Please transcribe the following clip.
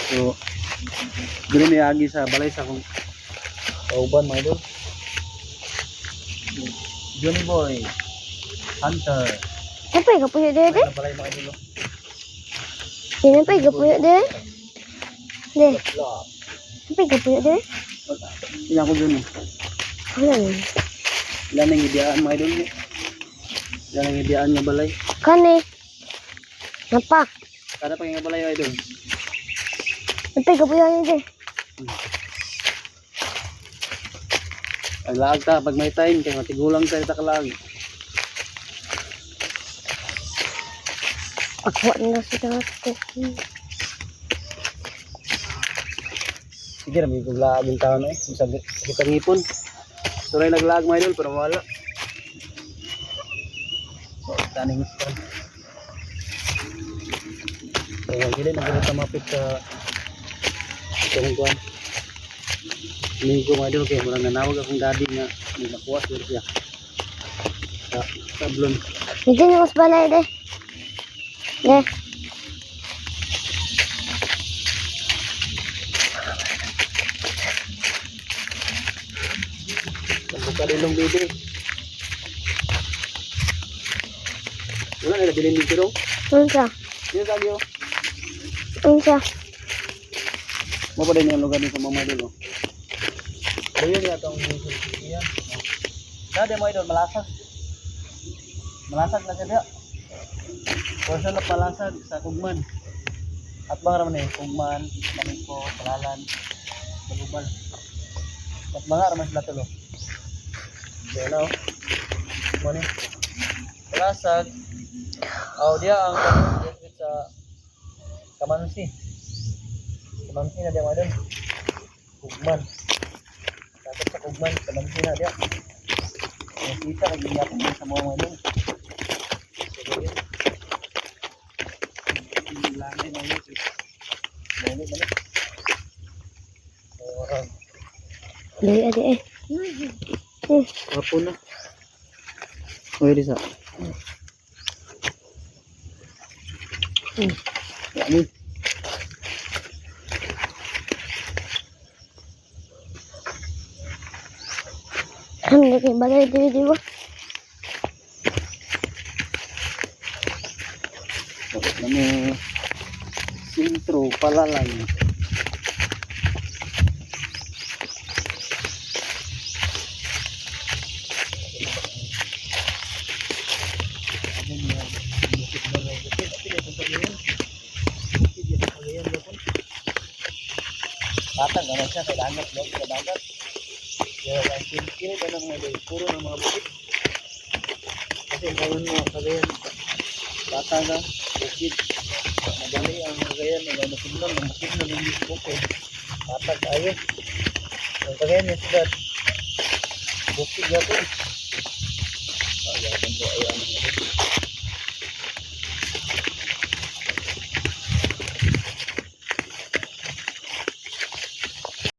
So, dili may agi sa balay sa akong kauban mga idol. Johnny Boy, Hunter. Apa yang punya dia deh? Sa balay mga idol. Ini apa yang punya dia? Deh, Love. apa yang punya dia? Ilan ko dun eh. Kan, Ilan ang idiyaan mga idol. Ilan ang idiyaan nga balay. kan nih. Apa? Kada pa nga balay idol. Apa yang punya dia deh? Paglaag ta pag may time kay matigulang tayo ta kalag. Aku anda sudah tu. Sige ra may paglaag yung taon eh. Sa kita ngipon. Suray naglaag mga idol pero wala. So, taning ito. So, hindi na ganito mapit sa itong kuwan. Hindi ko mga idol kaya murang nanawag akong daddy nga may nakuha siya sa sablon. Ini nih mas balai deh. Deh. Buka dilong baby. Wala na bilhin dito dong. Unsa? Dito tayo. Unsa? Mo pa din yung lugar dito mga idol. Ayun ya tong yan. Kada mo idol malasag. Malasag na siya. Portion na palasag sa kugman. At mga raman eh, kugman, maniko, palalan, balubal. At mga raman sila tulo. So na oh. Mo ni. Palasag. Aw dia ang dito sa Kamansi. Kamansi na dia mga idol. Kugman. Tapos sa kugman, Kamansi na dia. Kita lagi yapin sa mga idol. So yun. Langit na yun. Langit na. Deh ada eh. Apa na? Oh, ini sa. Ya ni. Kan lagi balai dia dia. Tapos na mo sintro palalan. Batang naman siya sa dagat, loob sa dagat. Kaya ang kini ba ng mga puro ng mga bukid. Kasi ngayon mo kagayan bata na bukid. Madali ang kagayan na masundan ng bukid na hindi bukid. Bata tayo. Ang kagayan yung sudad. Bukid na po. Ayan, ang